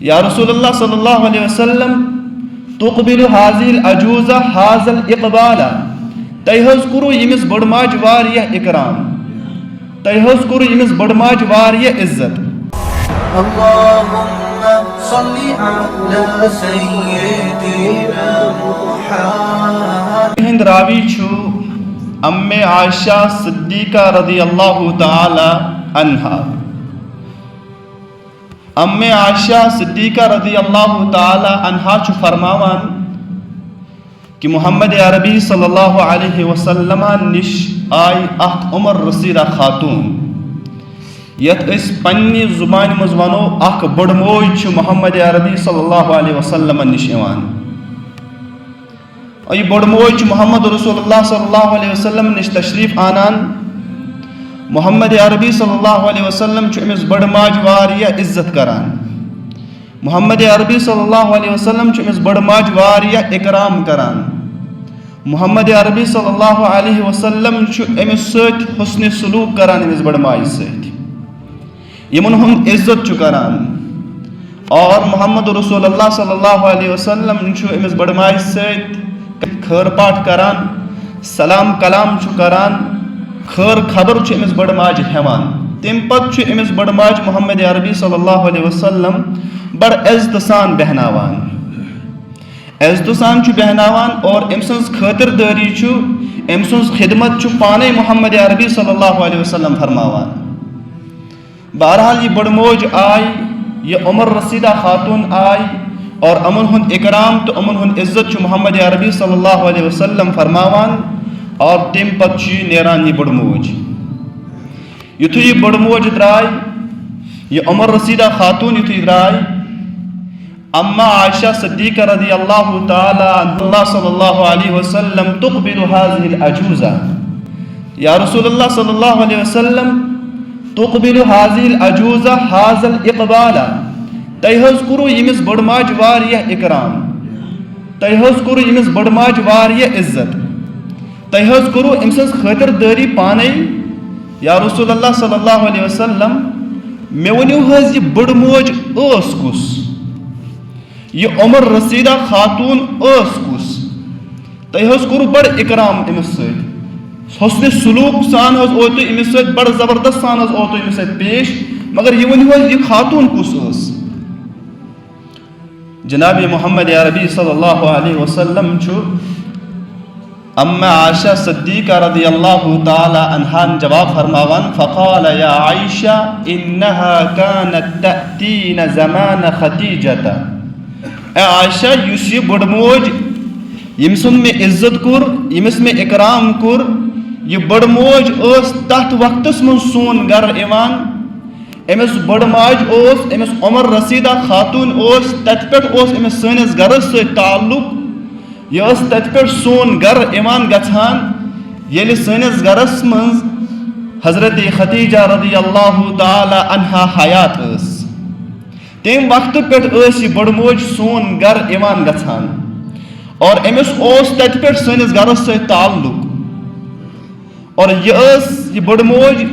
یا رسول اللہ صلی اللہ علیہ وسلم تقبل هذه العجوز هذا الاقبال تۄہہِ حظ کوٚروٕ ییٚمِس بٔڑ ماجہِ واریاہ اِکرام تۄہہِ حظ کوٚروٕ ییٚمِس بٔڑ ماجہِ واریاہ عزت اللهم صل على سيدنا محمد ہند راوی چھُ ام عائشہ صدیقہ رضی اللہ تعالی عنہا ام عائشہ صدیقہ رضی اللہ تعالی عنہا چھُ فرماوان کہ محمد عربی صلی اللہ علیہ وسلم نش آئی اخ عمر رسیدہ خاتون یت اس پنی زبان مز ونو اخ بڑ موج محمد عربی صلی اللہ علیہ وسلم نش یوان اور یہ بڑ موج محمد رسول اللہ صلی اللہ علیہ وسلم نش تشریف آنان محمد عربی صلی اللہ علیہ وسلم امس بڑ ماج واریاہ عزت کران محمد عربی صلی اللہ علیہ وسلم امس بڑ ماج واریاہ اکرام کران محمد عربی صلی اللہ علیہ وسلم امس ست حسن سلوک کران امس بڑ ماج ست یمن ہند عزت کران اور محمد رسول اللہ صلی اللہ علیہ وسلم امس بڑ ماج ست خیر پاٹ کران سلام کلام کران خیر خبر امس بڑ ماج ہیوان تم پت امس بڑ ماج محمد عربی صلی اللہ علیہ وسلم بڑ عزت سان بہناوان عزت سان بہناوان اور ام سن خاطرداری ام سن خدمت پانے محمد عربی صلی اللہ علیہ وسلم فرماوان بہرحال یہ بڑ موج آئی یہ عمر رسیدہ خاتون آئی اور امن ہند اکرام تو امن ہند عزت محمد عربی صلی اللہ علیہ وسلم فرماوان اور تم پت نیران یہ بڑ موج یتھے یہ بڑ موج درائی یہ عمر رسیدہ خاتون یتھے درائی اما عائشہ صدیقہ رضی اللہ تعالی عنہ صلی اللہ علیہ وسلم تقبل هذه العجوزہ یا رسول اللہ صلی اللہ علیہ وسلم تقبل هذه العجوزہ هذا الاقبال تۄہہِ حظ کوٚروٕ ییٚمِس بٔڑ ماجہِ واریاہ اکرام تۄہہِ حظ کوٚروٕ ییٚمِس بٔڑ ماجہِ واریاہ عزت تۄہہِ حظ کوٚروٕ أمۍ سٕنٛز خٲطردٲری پانے یا رسول اللہ صلی اللہ علیہ وسلم مےٚ ؤنِو حظ یہِ بٔڑ موج ٲس کُس یہ عمر رسیدہ خاتون ٲس کُس تۄہہِ حظ کوٚروٕ بڑ اکرام أمِس سۭتۍ حسن سلوک سان حظ اوٚو تُہۍ أمِس سۭتۍ بڑ زبردست سان حظ اوٚو تُہۍ أمِس سۭتۍ پیش مگر یہ ؤنِو حظ یہ خاتون کُس ٲس جناب محمد عربی صلی اللہ علیہ وسلم ام عائشہ صدیقہ رضی اللہ تعالی عنہا جواب فرماوان فقال یا عائشہ انها كانت تأتین زمان خدیجۃ اے عائشہ یس یہ بڑ موج یم سن میں عزت کور یمس میں اکرام کور یہ بڑ موج اس تحت وقتس من سون گھر ایوان امس بڑ ماج اس امس عمر رسیدہ خاتون اس تت پہ امس سنس گرس ست تعلق یہ اس تت پہ سون گھر ایوان گھان یل سنس گرس من حضرت خدیجہ رضی اللہ تعالی عنہا حیات اس تم وقت پہ یہ بڑ موج سون گھر ایوان گھان اور امس اس تت پہ سنس گرس ست تعلق اور یہ بڑ موج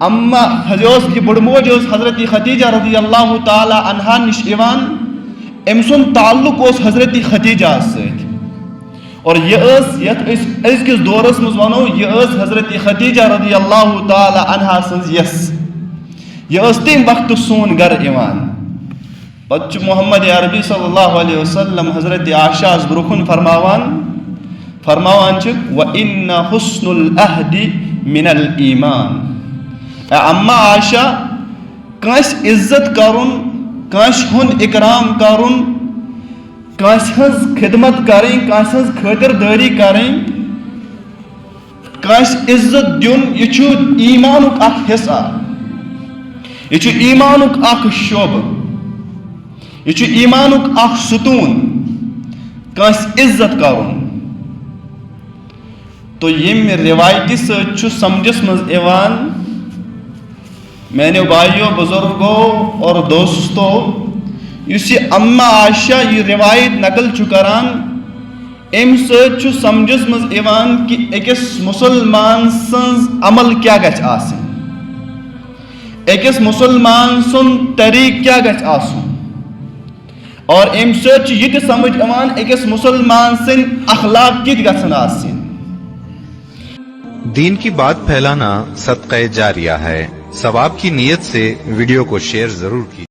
اما یہ بڑ موج حضرت خدیجہ رضی اللہ تعالی عنہا نش ایوان ام سن تعلق اس حضرت خدیجہ ست اور یہ ازکس دورس مز ونو یہ حضرت خدیجہ رضی اللہ تعالی عنہا سن یس یہ تم وقت سون گھر ایوان پتہ محمد عربی صلی اللہ علیہ وسلم حضرت عائشہ برکن فرماوان وَإِنَّ حُسْنُ الْأَهْدِ مِنَ الْإِيمَانِ اے اما عائشہ کانس عزت کرن کانس ہند اکرام کرن کانس ہز خدمت کریں کانس ہز خاطرداری کریں کانس عزت دین یہ ایمانک اخ حصہ یہ ایمانک اخ شعبہ یہ ایمانک اخ ستون کانس عزت کرن تو یم روایتی ست سمجھس مز ایوان میانو بھائیو بزرگوں اور دوستو اس اما عائشہ یہ روایت نقل کران ام ست سمجھس مز ایوان کہ اکس مسلمان سنز عمل کیا گژھِ آسن اکس مسلمان سن طریق کیا گژھِ آسن اور ام سۭتۍ چھُ یہِ تہِ سمجھ یِوان أکِس مُسلمان سٕنٛدۍ اخلاق کِتھ گژھن آسٕنۍ. دین کی بات پھیلانا صدقہ جاریہ ہے. ثواب کی نیت سے ویڈیو کو شیئر ضرور کیجیے.